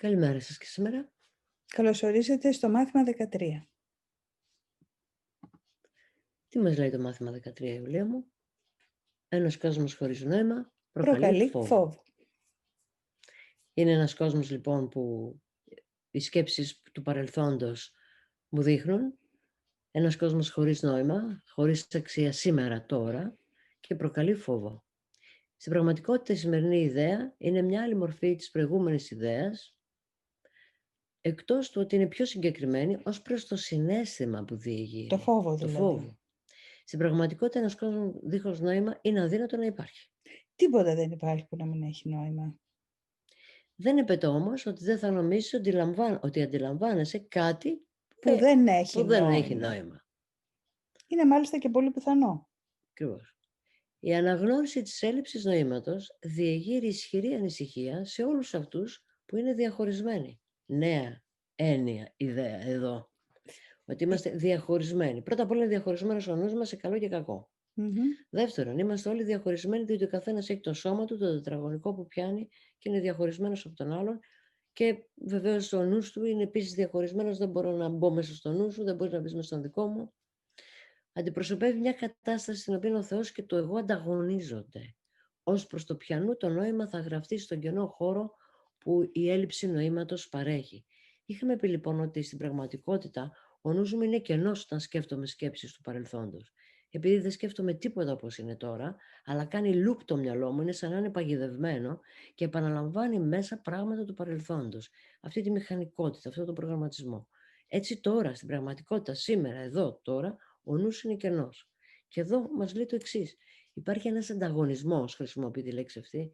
Καλημέρα σας και σήμερα. Καλώς ορίσατε στο μάθημα 13. Τι μας λέει το μάθημα 13, Ιουλία μου? Ένας κόσμος χωρίς νόημα προκαλεί Προκαλεί φόβο. φόβο. Είναι ένας κόσμος λοιπόν που οι σκέψεις του παρελθόντος μου δείχνουν. Ένας κόσμος χωρίς νόημα, χωρίς αξία σήμερα, τώρα και προκαλεί φόβο. Στην πραγματικότητα η σημερινή ιδέα είναι μια άλλη μορφή της προηγούμενης ιδέας, εκτός του ότι είναι πιο συγκεκριμένη ως προς το συναίσθημα που διηγείρει. Το φόβο Το δηλαδή. φόβο. Στην πραγματικότητα ένας κόσμος δίχως νόημα είναι αδύνατο να υπάρχει. Τίποτα δεν υπάρχει που να μην έχει νόημα. Δεν επετώ όμως ότι δεν θα νομίσεις ότι αντιλαμβάνεσαι κάτι Που δεν που έχει δεν νόημα. έχει νόημα. Είναι μάλιστα και πολύ πιθανό. Ακριβώς. Η αναγνώριση της έλλειψης νοήματος διεγείρει ισχυρή ανησυχία σε όλους αυτούς που είναι διαχωρισμένοι. Νέα έννοια, ιδέα εδώ. Ότι είμαστε διαχωρισμένοι. Πρώτα απ' όλα είναι διαχωρισμένος ο νους μας σε καλό και κακό. Δεύτερον, είμαστε όλοι διαχωρισμένοι διότι ο καθένας έχει το σώμα του, το τετραγωνικό που πιάνει και είναι διαχωρισμένος από τον άλλον. Και βεβαίως ο νους του είναι επίσης διαχωρισμένος. Δεν μπορώ να μπω μέσα στο νου σου, δεν μπορεί να μπει μέσα στον δικό μου. Αντιπροσωπεύει μια κατάσταση στην οποία ο Θεός και το εγώ ανταγωνίζονται. Ως προς το ποιανού το νόημα θα γραφτεί στον κενό χώρο που η έλλειψη νοήματος παρέχει. Είχαμε πει λοιπόν ότι στην πραγματικότητα ο νους μου είναι κενός όταν σκέφτομαι σκέψεις του παρελθόντος. Επειδή δεν σκέφτομαι τίποτα όπως είναι τώρα, αλλά κάνει loop το μυαλό μου, είναι σαν να είναι παγιδευμένο και επαναλαμβάνει μέσα πράγματα του παρελθόντος. Αυτή τη μηχανικότητα, αυτό το προγραμματισμό. Έτσι τώρα, στην πραγματικότητα, σήμερα, εδώ, τώρα, ο νους είναι κενός. Και εδώ μας λέει το εξής. Υπάρχει ένας ανταγωνισμός, χρησιμοποιεί τη λέξη αυτή,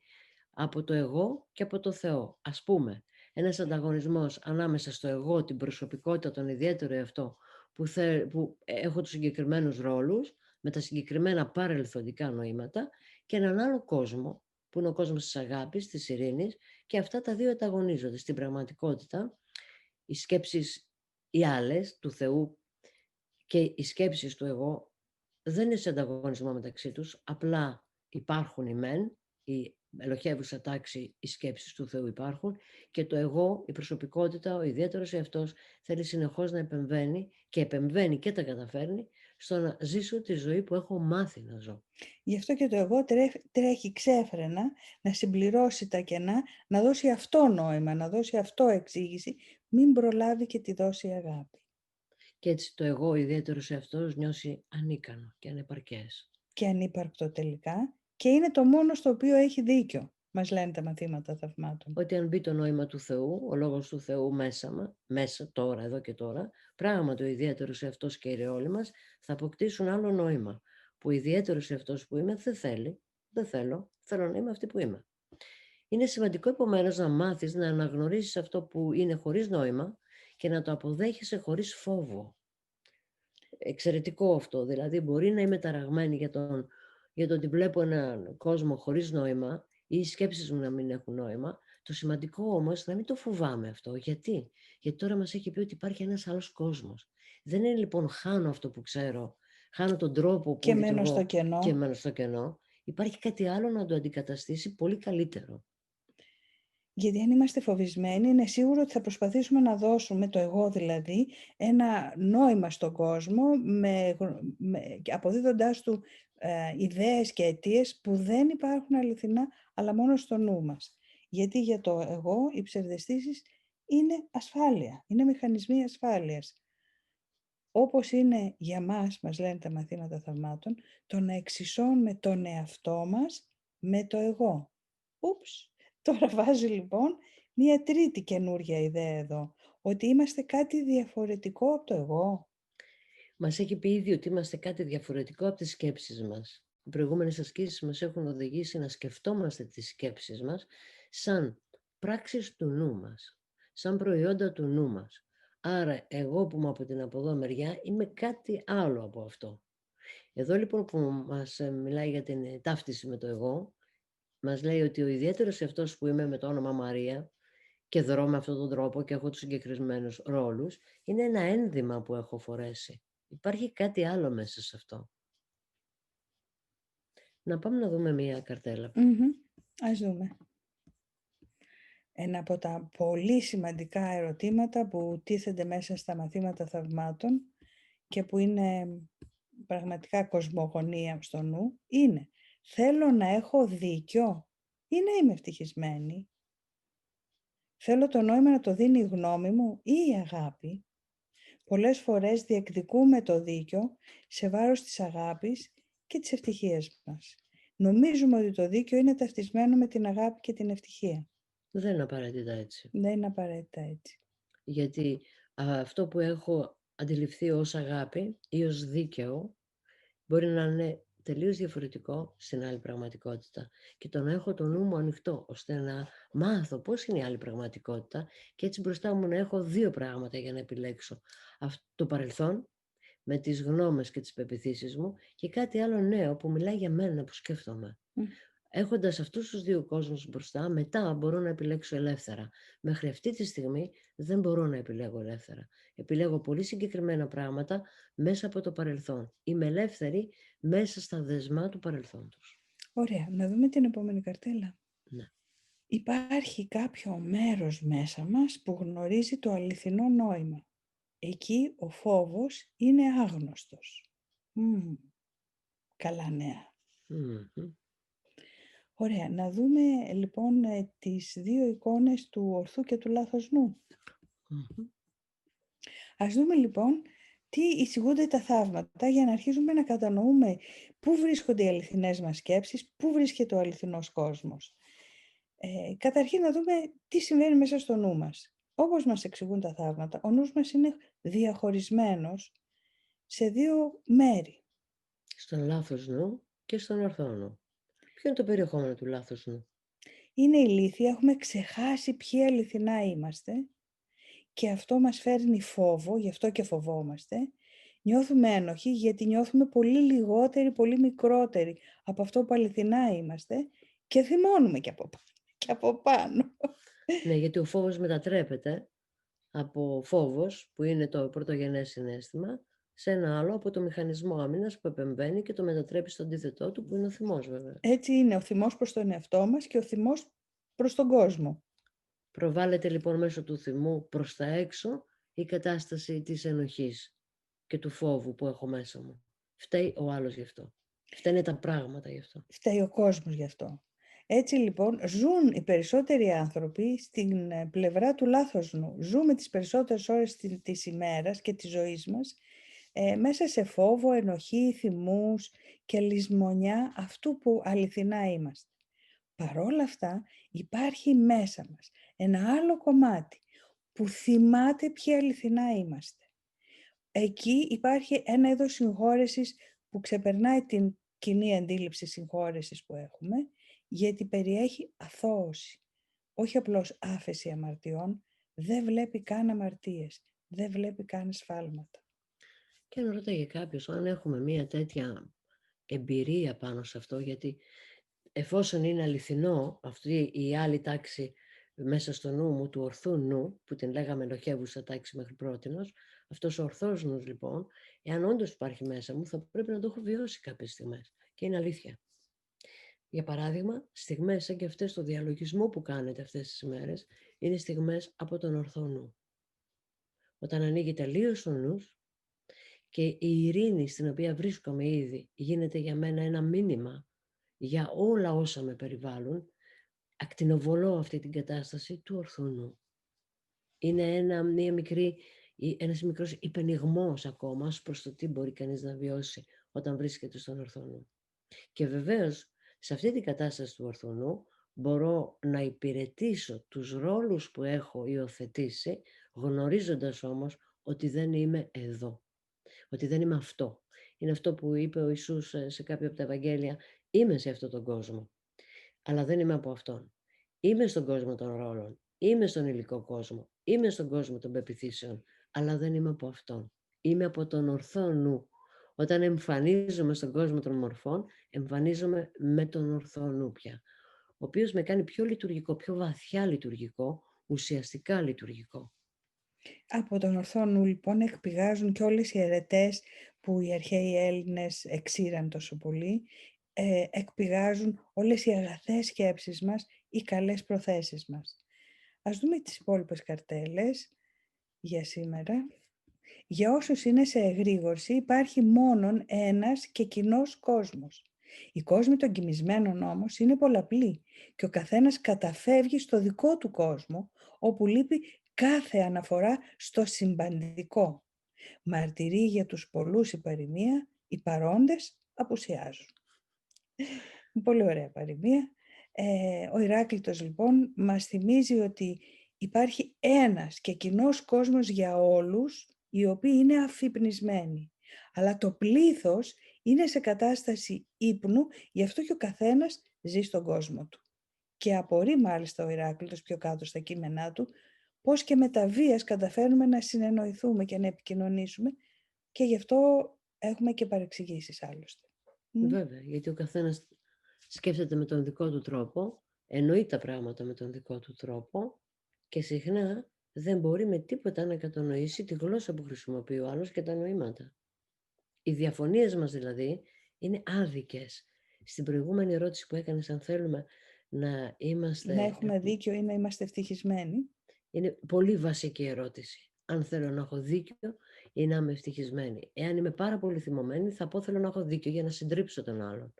από το εγώ και από το Θεό. Ας πούμε, ένας ανταγωνισμός ανάμεσα στο εγώ, την προσωπικότητα, τον ιδιαίτερο εαυτό, που έχω τους συγκεκριμένους ρόλους, με τα συγκεκριμένα παρελθοντικά νοήματα, και έναν άλλο κόσμο, που είναι ο κόσμος της αγάπης, της ειρήνης, και αυτά τα δύο ανταγωνίζονται. Στην πραγματικότητα, οι σκέψεις οι άλλες, του Θεού, και οι σκέψεις του εγώ δεν είναι σε ανταγωνισμό μεταξύ τους, απλά υπάρχουν οι μεν, η ελοχεύουσα τάξη, οι σκέψεις του Θεού υπάρχουν και το εγώ, η προσωπικότητα, ο ιδιαίτερος εαυτός θέλει συνεχώς να επεμβαίνει και τα καταφέρνει στο να ζήσω τη ζωή που έχω μάθει να ζω. Γι' αυτό και το εγώ τρέχει ξέφρενα να συμπληρώσει τα κενά, να δώσει αυτό νόημα, να δώσει αυτό εξήγηση, μην προλάβει και τη δώσει αγάπη. Και έτσι το εγώ, ο ιδιαίτερος εαυτός, νιώσει ανίκανο και ανεπαρκές. Και ανύπαρκτο τελικά, και είναι το μόνο στο οποίο έχει δίκιο, μας λένε τα μαθήματα θαυμάτων. Ότι αν μπει το νόημα του Θεού, ο λόγος του Θεού μέσα τώρα, εδώ και τώρα, πράγματι ο ιδιαίτερος εαυτός και οι ρεόλοι μας θα αποκτήσουν άλλο νόημα. Που ο ιδιαίτερος εαυτός που είμαι δεν θέλω να είμαι αυτή που είμαι. Είναι σημαντικό επομένως να μάθεις να αναγνωρίσεις αυτό που είναι χωρίς νόημα και να το αποδέχεσαι χωρίς φόβο. Εξαιρετικό αυτό, δηλαδή μπορεί να είμαι ταραγμένη για το ότι βλέπω έναν κόσμο χωρίς νόημα ή οι σκέψεις μου να μην έχουν νόημα. Το σημαντικό όμως να μην το φοβάμαι αυτό. Γιατί τώρα μας έχει πει ότι υπάρχει ένας άλλος κόσμος. Δεν είναι λοιπόν χάνω αυτό που ξέρω, χάνω τον τρόπο που Και λειτουργώ μένω στο κενό. και μένω στο κενό. Υπάρχει κάτι άλλο να το αντικαταστήσει πολύ καλύτερο. Γιατί αν είμαστε φοβισμένοι, είναι σίγουρο ότι θα προσπαθήσουμε να δώσουμε, το εγώ δηλαδή, ένα νόημα στον κόσμο, αποδίδοντάς του ιδέες και αιτίες που δεν υπάρχουν αληθινά, αλλά μόνο στο νου μας. Γιατί για το εγώ οι ψευδαισθήσεις είναι ασφάλεια, είναι μηχανισμοί ασφάλειας. Όπως είναι για μας λένε τα μαθήματα θαυμάτων, το να εξισώνουμε τον εαυτό μας με το εγώ. Ούψ! Τώρα βάζει λοιπόν μία τρίτη καινούργια ιδέα εδώ, ότι είμαστε κάτι διαφορετικό από το εγώ. Μας έχει πει ήδη ότι είμαστε κάτι διαφορετικό από τις σκέψεις μας. Οι προηγούμενες ασκήσεις μας έχουν οδηγήσει να σκεφτόμαστε τις σκέψεις μας σαν πράξεις του νου μας, σαν προϊόντα του νου μας. Άρα εγώ που είμαι από την από εδώ μεριά είμαι κάτι άλλο από αυτό. Εδώ λοιπόν που μας μιλάει για την ταύτιση με το εγώ, μας λέει ότι ο ιδιαίτερος εαυτός που είμαι με το όνομα Μαρία και δρώ με αυτόν τον τρόπο και έχω τους συγκεκριμένους ρόλους, είναι ένα ένδυμα που έχω φορέσει. Υπάρχει κάτι άλλο μέσα σε αυτό. Να πάμε να δούμε μία καρτέλα. Ας δούμε. Ένα από τα πολύ σημαντικά ερωτήματα που τίθενται μέσα στα μαθήματα θαυμάτων και που είναι πραγματικά κοσμογονία στο νου, είναι: θέλω να έχω δίκιο ή να είμαι ευτυχισμένη? Θέλω το νόημα να το δίνει η γνώμη μου ή η αγάπη? Πολλές φορές διεκδικούμε το δίκιο σε βάρος της αγάπης και της ευτυχίας μας. Νομίζουμε ότι το δίκιο είναι ταυτισμένο με την αγάπη και την ευτυχία. Δεν είναι απαραίτητα έτσι. Δεν είναι απαραίτητα έτσι. Γιατί αυτό που έχω αντιληφθεί ως αγάπη ή ως δίκαιο μπορεί να είναι τελείως διαφορετικό στην άλλη πραγματικότητα. Και το να έχω το νου μου ανοιχτό, ώστε να μάθω πώς είναι η άλλη πραγματικότητα και έτσι μπροστά μου να έχω δύο πράγματα για να επιλέξω. Το παρελθόν με τις γνώμες και τις πεποιθήσεις μου και κάτι άλλο νέο που μιλάει για μένα που σκέφτομαι. Μμ. Έχοντας αυτούς τους δύο κόσμους μπροστά, μετά μπορώ να επιλέξω ελεύθερα. Μέχρι αυτή τη στιγμή δεν μπορώ να επιλέγω ελεύθερα. Επιλέγω πολύ συγκεκριμένα πράγματα μέσα από το παρελθόν. Είμαι ελεύθερη μέσα στα δεσμά του παρελθόντος. Ωραία, να δούμε την επόμενη καρτέλα. Ναι. Υπάρχει κάποιο μέρος μέσα μας που γνωρίζει το αληθινό νόημα. Εκεί ο φόβος είναι άγνωστος. Καλά νέα. Μμμ. Ωραία, να δούμε λοιπόν τις δύο εικόνες του ορθού και του λάθος νου. Μμμ. Ας δούμε λοιπόν τι εισηγούνται τα θαύματα για να αρχίσουμε να κατανοούμε πού βρίσκονται οι αληθινές μας σκέψεις, πού βρίσκεται ο αληθινός κόσμος. Καταρχήν να δούμε τι συμβαίνει μέσα στο νου μας. Όπως μας εξηγούν τα θαύματα, ο νους μας είναι διαχωρισμένος σε δύο μέρη. Στον λάθος νου και στον ορθό νου. Ποιο είναι το περιεχόμενο του λάθος νου? Είναι ηλίθια, έχουμε ξεχάσει ποιοι αληθινά είμαστε και αυτό μας φέρνει φόβο, γι' αυτό και φοβόμαστε. Νιώθουμε ένοχοι γιατί νιώθουμε πολύ λιγότεροι, πολύ μικρότεροι από αυτό που αληθινά είμαστε και θυμώνουμε και από πάνω. Ναι, γιατί ο φόβος μετατρέπεται από φόβος, που είναι το πρωτογενές συναίσθημα, σε ένα άλλο από το μηχανισμό άμυνας που επεμβαίνει και το μετατρέπει στο αντίθετό του, που είναι ο θυμός βέβαια. Έτσι είναι ο θυμός προς τον εαυτό μας και ο θυμός προς τον κόσμο. Προβάλλεται λοιπόν μέσω του θυμού προς τα έξω η κατάσταση της ενοχής και του φόβου που έχω μέσα μου. Φταίει ο άλλος γι' αυτό. Φταίνε τα πράγματα γι' αυτό. Φταίει ο κόσμος γι' αυτό. Έτσι λοιπόν ζουν οι περισσότεροι άνθρωποι στην πλευρά του λάθος νου. Ζούμε τις περισσότερες ώρες της ημέρας και της ζωής μας μέσα σε φόβο, ενοχή, θυμούς και λησμονιά αυτού που αληθινά είμαστε. Παρόλα αυτά υπάρχει μέσα μας ένα άλλο κομμάτι που θυμάται ποιοι αληθινά είμαστε. Εκεί υπάρχει ένα είδος συγχώρεσης που ξεπερνάει την κοινή αντίληψη συγχώρεσης που έχουμε, γιατί περιέχει αθώωση. Όχι απλώς άφεση αμαρτιών, δεν βλέπει καν αμαρτίες, δεν βλέπει καν σφάλματα. Και αν ρώταγε κάποιος αν έχουμε μία τέτοια εμπειρία πάνω σε αυτό, γιατί εφόσον είναι αληθινό αυτή η άλλη τάξη μέσα στο νου μου, του ορθού νου, που την λέγαμε ελοχεύουσα τάξη μέχρι πρότινος, αυτός ο ορθός νους λοιπόν, εάν όντως υπάρχει μέσα μου, θα πρέπει να το έχω βιώσει κάποιες στιγμές. Και είναι αλήθεια. Για παράδειγμα, στιγμές σαν και αυτές το διαλογισμό που κάνετε αυτές τις ημέρες, είναι στιγμές από τον ορθό νου. Όταν ανοίγει τελείως ο νους και η ειρήνη στην οποία βρίσκομαι ήδη γίνεται για μένα ένα μήνυμα για όλα όσα με περιβάλλουν, ακτινοβολώ αυτή την κατάσταση του ορθού νου. Είναι ένας μικρός υπενιγμός ακόμα προς το τι μπορεί κανείς να βιώσει όταν βρίσκεται στον ορθό νου. Και βεβαίως, σε αυτή την κατάσταση του ορθού νου, μπορώ να υπηρετήσω τους ρόλους που έχω υιοθετήσει, γνωρίζοντας όμως ότι δεν είμαι εδώ, ότι δεν είμαι αυτό. Είναι αυτό που είπε ο Ιησούς σε κάποιο από τα Ευαγγέλια: είμαι σε αυτόν τον κόσμο, αλλά δεν είμαι από αυτόν. Είμαι στον κόσμο των ρόλων, είμαι στον υλικό κόσμο, είμαι στον κόσμο των πεποιθήσεων, αλλά δεν είμαι από αυτόν. Είμαι από τον ορθό νου. Όταν εμφανίζομαι στον κόσμο των μορφών, εμφανίζομαι με τον ορθό νου πια, ο οποίος με κάνει πιο λειτουργικό, πιο βαθιά λειτουργικό, ουσιαστικά λειτουργικό. Από τον ορθό νου λοιπόν εκπηγάζουν και όλες οι αιρετές που οι αρχαίοι Έλληνες εξήραν τόσο πολύ, εκπηγάζουν όλες οι αγαθές σκέψεις μας, οι καλές προθέσεις μας. Ας δούμε τις υπόλοιπες καρτέλες για σήμερα. Για όσους είναι σε εγρήγορση υπάρχει μόνον ένας και κοινός κόσμος. Οι κόσμοι των κοιμισμένων όμως είναι πολλαπλοί και ο καθένας καταφεύγει στο δικό του κόσμο, όπου λείπει κάθε αναφορά στο συμπαντικό. Μαρτυρεί για τους πολλούς η παροιμία, οι παρόντες απουσιάζουν. Πολύ ωραία παροιμία. Ο Ηράκλειτος λοιπόν μας θυμίζει ότι υπάρχει ένας και κοινός κόσμος για όλους, οι οποίοι είναι αφυπνισμένοι. Αλλά το πλήθος είναι σε κατάσταση ύπνου, γι' αυτό και ο καθένας ζει στον κόσμο του. Και απορεί μάλιστα ο Ηράκλειτος πιο κάτω στα κείμενά του, πώς και με τα βίας καταφέρνουμε να συνεννοηθούμε και να επικοινωνήσουμε, και γι' αυτό έχουμε και παρεξηγήσεις άλλωστε. Βέβαια, γιατί ο καθένας σκέφτεται με τον δικό του τρόπο, εννοεί τα πράγματα με τον δικό του τρόπο και συχνά δεν μπορεί με τίποτα να κατανοήσει τη γλώσσα που χρησιμοποιεί ο άλλος και τα νοήματα. Οι διαφωνίες μας δηλαδή είναι άδικες. Στην προηγούμενη ερώτηση που έκανες, αν θέλουμε να είμαστε... Να έχουμε δίκιο ή να είμαστε ευτυχισμένοι. Είναι πολύ βασική ερώτηση. Αν θέλω να έχω δίκιο ή να είμαι ευτυχισμένη. Εάν είμαι πάρα πολύ θυμωμένη, θα πω θέλω να έχω δίκιο για να συντρίψω τον άλλον.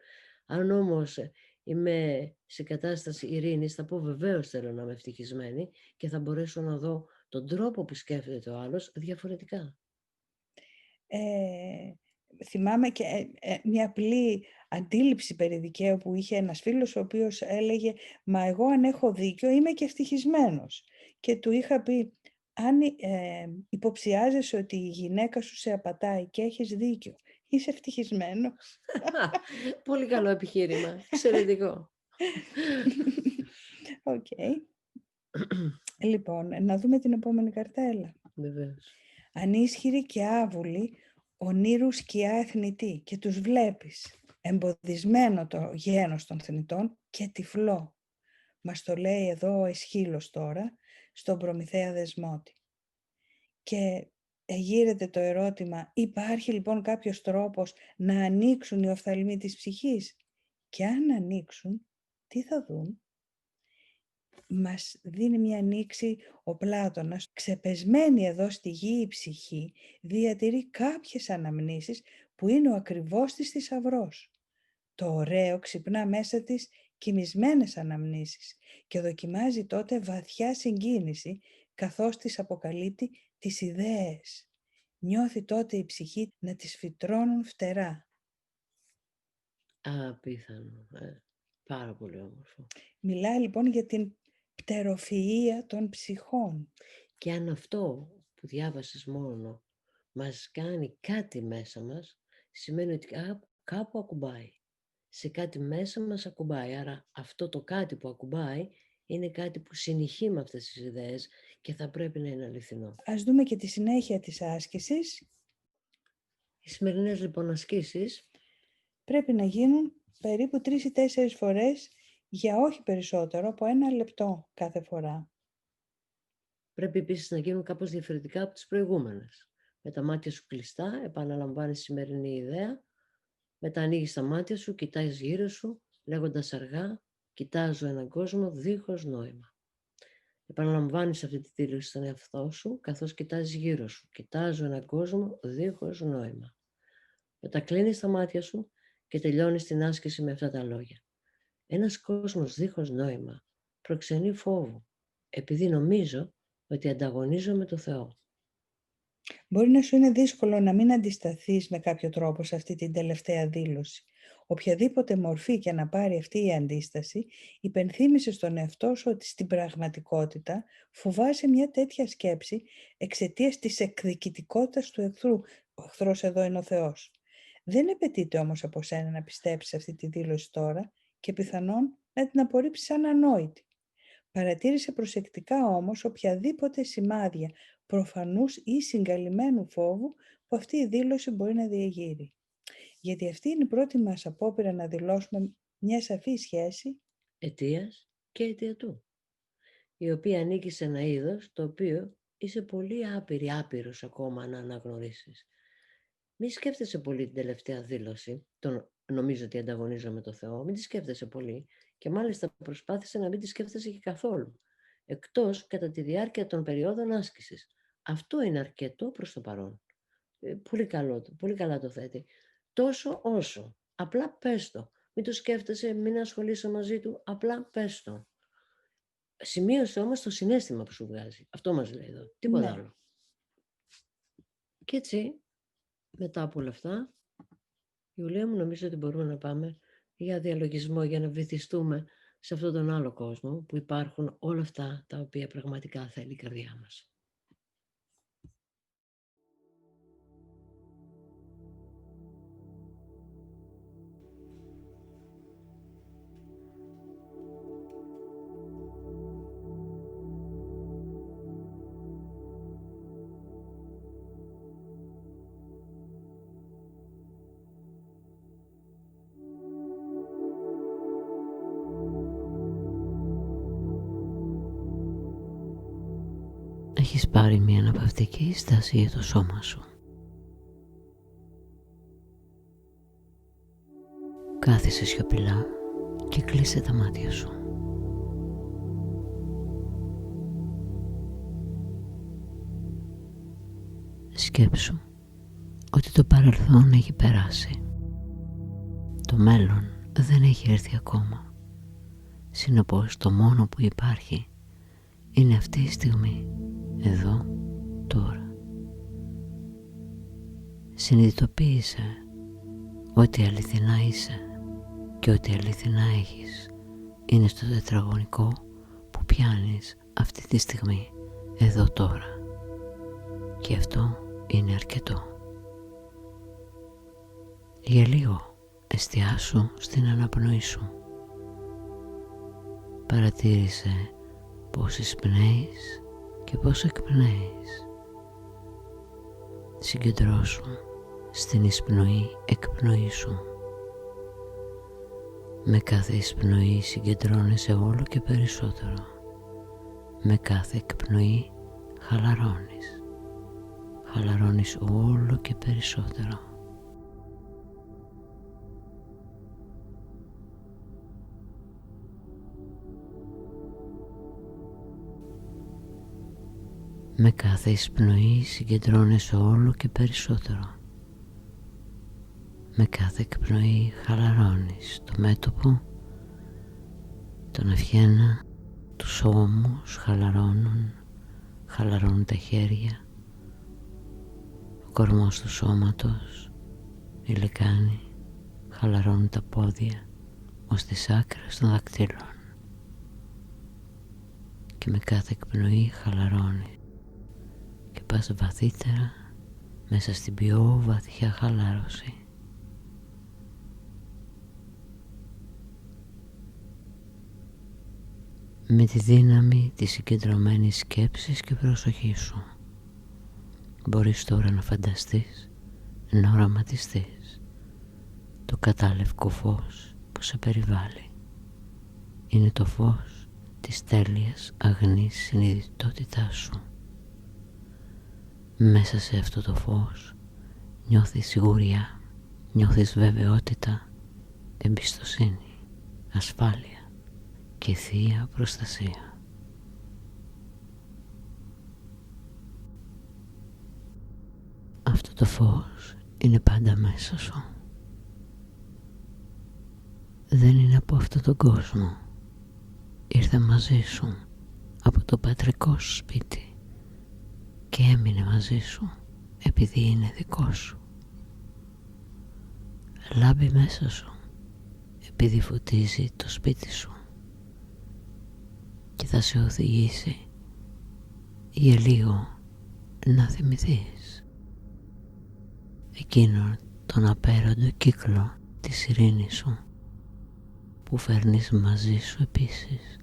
Αν όμως είμαι σε κατάσταση ειρήνης, θα πω βεβαίως θέλω να είμαι ευτυχισμένη και θα μπορέσω να δω τον τρόπο που σκέφτεται ο άλλος διαφορετικά. Θυμάμαι και μια απλή αντίληψη περί δικαίου που είχε ένας φίλος, ο οποίος έλεγε «Μα εγώ αν έχω δίκιο είμαι και ευτυχισμένος». Και του είχα πει «Αν υποψιάζεσαι ότι η γυναίκα σου σε απατάει και έχεις δίκιο, είσαι ευτυχισμένος». Πολύ καλό επιχείρημα, εξαιρετικό. Οκ. Λοιπόν, να δούμε την επόμενη καρτέλα. Βεβαίως. Ανίσχυρη και άβουλη, ονείρου σκιά εθνητή, και τους βλέπεις εμποδισμένο το γένος των θνητών και τυφλό. Μας το λέει εδώ ο Αισχύλος τώρα, στον Προμηθέα Δεσμότη. Και γύρεται το ερώτημα, υπάρχει λοιπόν κάποιος τρόπος να ανοίξουν οι οφθαλμοί της ψυχής? Και αν ανοίξουν, τι θα δουν? Μας δίνει μια ανοίξη ο Πλάτωνας. Ξεπεσμένη εδώ στη γη η ψυχή διατηρεί κάποιες αναμνήσεις που είναι ο ακριβώς της θησαυρός. Το ωραίο ξυπνά μέσα της κοιμισμένες αναμνήσεις και δοκιμάζει τότε βαθιά συγκίνηση, καθώς της αποκαλύπτει τις ιδέες. Νιώθει τότε η ψυχή να τις φυτρώνουν φτερά. Απίθανο. Πάρα πολύ όμορφο. Μιλάει λοιπόν για την πτεροφυΐα των ψυχών. Και αν αυτό που διάβασες μόνο μας κάνει κάτι μέσα μας, σημαίνει ότι κάπου ακουμπάει. Σε κάτι μέσα μας ακουμπάει. Άρα αυτό το κάτι που ακουμπάει είναι κάτι που συνηχεί με αυτές τις ιδέες και θα πρέπει να είναι αληθινό. Ας δούμε και τη συνέχεια της άσκησης. Οι σημερινές λοιπόν ασκήσεις πρέπει να γίνουν περίπου 3 ή 4 φορές για όχι περισσότερο από 1 λεπτό κάθε φορά. Πρέπει επίσης να γίνουν κάπως διαφορετικά από τις προηγούμενες. Με τα μάτια σου κλειστά, επαναλαμβάνεις σημερινή ιδέα, μετά ανοίγεις τα μάτια σου, κοιτάζεις γύρω σου, λέγοντας αργά, κοιτάζω έναν κόσμο δίχως νόημα. Επαναλαμβάνεις αυτή τη δήλωση στον εαυτό σου, καθώς κοιτάζεις γύρω σου. Κοιτάζω έναν κόσμο δίχως νόημα. Μετά κλείνεις τα μάτια σου και τελειώνεις την άσκηση με αυτά τα λόγια. Ένας κόσμος δίχως νόημα προξενεί φόβο, επειδή νομίζω ότι ανταγωνίζομαι το Θεό. Μπορεί να σου είναι δύσκολο να μην αντισταθείς με κάποιο τρόπο σε αυτή την τελευταία δήλωση. Οποιαδήποτε μορφή και να πάρει αυτή η αντίσταση, υπενθύμησε στον εαυτό σου ότι στην πραγματικότητα φοβάσαι μια τέτοια σκέψη εξαιτίας της εκδικητικότητας του εχθρού. Ο εχθρός εδώ είναι ο Θεός. Δεν απαιτείται όμως από σένα να πιστέψεις αυτή τη δήλωση τώρα και πιθανόν να την απορρίψεις σαν ανόητη. Παρατήρησε προσεκτικά όμως οποιαδήποτε σημάδια προφανούς ή συγκαλυμμένου φόβου που αυτή η δήλωση μπορεί να διεγείρει. Γιατί αυτή είναι η πρώτη μας απόπειρα να δηλώσουμε μια σαφή σχέση Αιτίας και αιτιατού, η οποία ανήκει σε ένα είδος το οποίο είσαι πολύ άπειρος ακόμα να αναγνωρίσεις. Μη σκέφτεσαι πολύ την τελευταία δήλωση, νομίζω ότι ανταγωνίζομαι το Θεό, μην τη σκέφτεσαι πολύ και μάλιστα προσπάθησε να μην τη σκέφτεσαι και καθόλου. εκτός κατά τη διάρκεια των περιόδων άσκησης. Αυτό είναι αρκετό προς το παρόν. Πολύ καλά το θέτει. Τόσο όσο. Απλά πες το. Μην το σκέφτεσαι, μην ασχολείσαι μαζί του, απλά πες το. Σημείωσε όμως το συναίσθημα που σου βγάζει. Αυτό μας λέει εδώ. Τίποτα άλλο. Και έτσι, μετά από όλα αυτά, Ιουλία μου, νομίζω ότι μπορούμε να πάμε για διαλογισμό, για να βυθιστούμε σε αυτόν τον άλλο κόσμο που υπάρχουν όλα αυτά τα οποία πραγματικά θέλει η καρδιά μας. Έχεις πάρει μια αναπαυτική στάση για το σώμα σου. Κάθισε σιωπηλά και κλείσε τα μάτια σου. Σκέψου ότι το παρελθόν έχει περάσει. Το μέλλον δεν έχει έρθει ακόμα. Συνεπώς το μόνο που υπάρχει είναι αυτή η στιγμή, εδώ, τώρα. Συνειδητοποίησε ότι αληθινά είσαι και ότι αληθινά έχεις είναι στο τετραγωνικό που πιάνεις αυτή τη στιγμή, εδώ τώρα. Και αυτό είναι αρκετό. Για λίγο εστιάσου στην αναπνοή σου. Παρατήρησε πώς εισπνέεις και πώς εκπνέεις. Συγκεντρώσου στην εισπνοή-εκπνοή σου. Με κάθε εισπνοή συγκεντρώνεσαι όλο και περισσότερο. Με κάθε εκπνοή χαλαρώνεις. Χαλαρώνεις όλο και περισσότερο. Με κάθε εισπνοή συγκεντρώνεσαι όλο και περισσότερο. Με κάθε εκπνοή χαλαρώνεις το μέτωπο, τον αυχένα, τους ώμους χαλαρώνουν τα χέρια, ο κορμός του σώματος, η λεκάνη, χαλαρώνουν τα πόδια ως τις άκρες των δακτύλων. Και με κάθε εκπνοή χαλαρώνεις και πας βαθύτερα μέσα στην πιο βαθιά χαλάρωση. Με τη δύναμη της συγκεντρωμένης σκέψης και προσοχής σου μπορείς τώρα να φανταστείς, να οραματιστείς το κατάλευκο φως που σε περιβάλλει. Είναι το φως της τέλειας αγνής συνειδητότητάς σου. Μέσα σε αυτό το φως νιώθεις σιγουριά, νιώθεις βεβαιότητα, εμπιστοσύνη, ασφάλεια και θεία προστασία. Αυτό το φως είναι πάντα μέσα σου. Δεν είναι από αυτόν τον κόσμο. Ήρθε μαζί σου από το πατρικό σου σπίτι και έμεινε μαζί σου επειδή είναι δικό σου. Λάμπει μέσα σου επειδή φωτίζει το σπίτι σου και θα σε οδηγήσει για λίγο να θυμηθείς εκείνον τον απέραντο κύκλο της ειρήνης σου που φέρνεις μαζί σου επίσης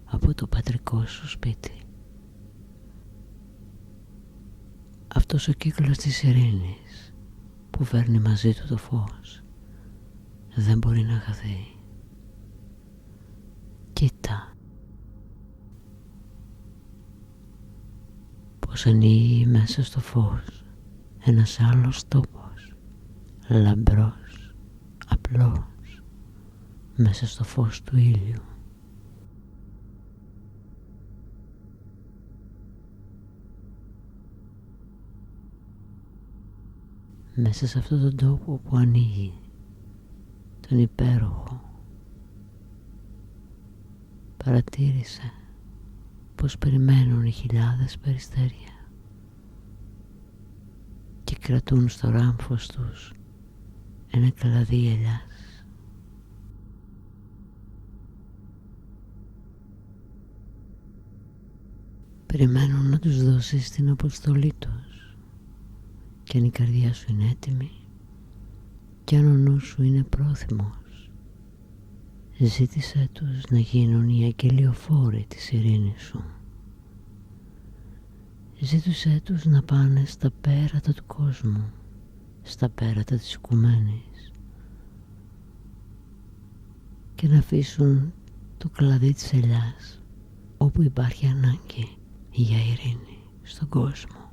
από το πατρικό σου σπίτι. Αυτός ο κύκλος της ειρήνης που φέρνει μαζί του το φως δεν μπορεί να χαθεί. Κοίτα πως ανοίγει μέσα στο φως ένας άλλος τόπος, λαμπρός, απλός, μέσα στο φως του ήλιου. μέσα σε αυτόν τον τόπο που ανοίγει, τον υπέροχο, παρατήρησε πως περιμένουν οι χιλιάδες περιστέρια και κρατούν στο ράμφος τους ένα κλαδί ελιάς. Περιμένουν να τους δώσεις την αποστολή τους, και αν η καρδιά σου είναι έτοιμη και αν ο νους σου είναι πρόθυμος, ζήτησέ τους να γίνουν οι αγγελιοφόροι της ειρήνης σου. Ζήτησέ τους να πάνε στα πέρατα του κόσμου, στα πέρατα της οικουμένης, και να αφήσουν το κλαδί της ελιάς όπου υπάρχει ανάγκη για ειρήνη στον κόσμο.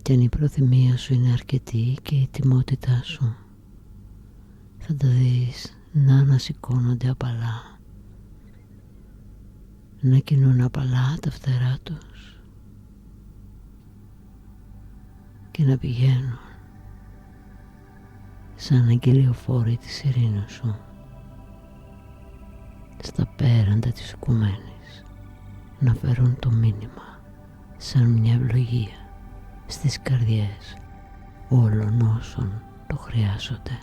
Και αν η προθυμία σου είναι αρκετή και η ετοιμότητά σου, θα τα δεις να ανασηκώνονται απαλά, να κινούν απαλά τα φτερά τους και να πηγαίνουν σαν αγγελιοφόροι της ειρήνης σου στα πέραντα της οικουμένης, να φέρουν το μήνυμα σαν μια ευλογία στις καρδιές όλων όσων το χρειάζονται.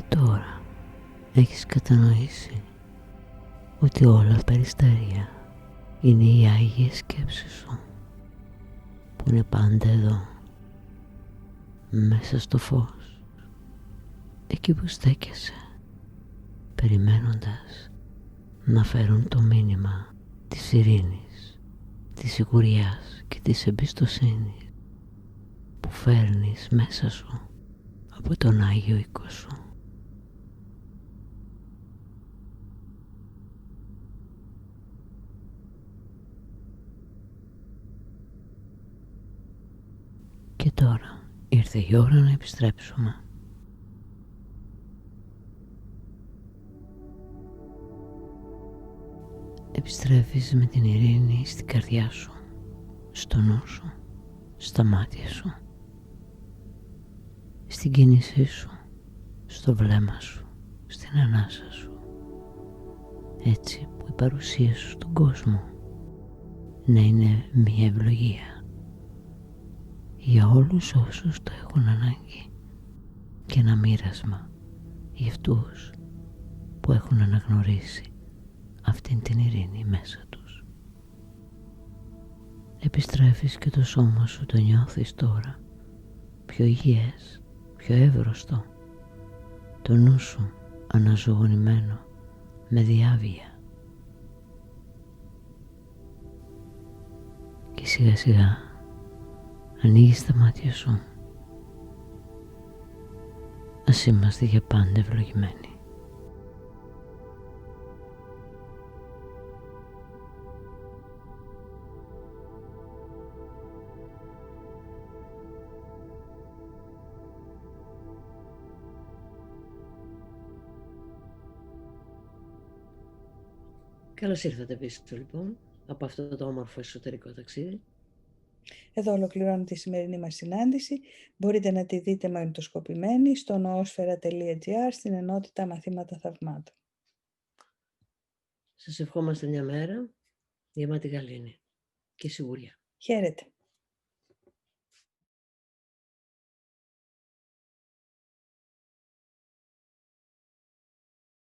Τώρα έχεις κατανοήσει ότι όλα περιστέρια είναι οι άγιες σκέψεις σου που είναι πάντα εδώ, μέσα στο φως, εκεί που στέκεσαι, περιμένοντας να φέρουν το μήνυμα της ειρήνης, της σιγουριάς και της εμπιστοσύνης που φέρνεις μέσα σου από τον Άγιο οίκο σου. Και τώρα ήρθε η ώρα να επιστρέψουμε. Επιστρέφεις με την ειρήνη στην καρδιά σου, στο νου σου, στα μάτια σου, στην κίνησή σου, στο βλέμμα σου, στην ανάσα σου, έτσι που η παρουσία σου στον κόσμο να είναι μια ευλογία για όλους όσους το έχουν ανάγκη και ένα μοίρασμα για αυτούς που έχουν αναγνωρίσει αυτήν την ειρήνη μέσα τους. Επιστρέφεις και το σώμα σου το νιώθεις τώρα πιο υγιές, πιο εύρωστο, το νου σου αναζωογονημένο με διάβια. Και σιγά σιγά ανοίγεις τα μάτια σου. Ας είμαστε για πάντα ευλογημένοι. Καλώς ήρθατε πίσω λοιπόν από αυτό το όμορφο εσωτερικό ταξίδι. Εδώ ολοκληρώνω τη σημερινή μας συνάντηση. Μπορείτε να τη δείτε μαγνητοσκοπημένη στο noosfera.gr στην ενότητα Μαθήματα Θαυμάτων. Σας ευχόμαστε μια μέρα γεμάτη γαλήνη και σιγουριά. Χαίρετε.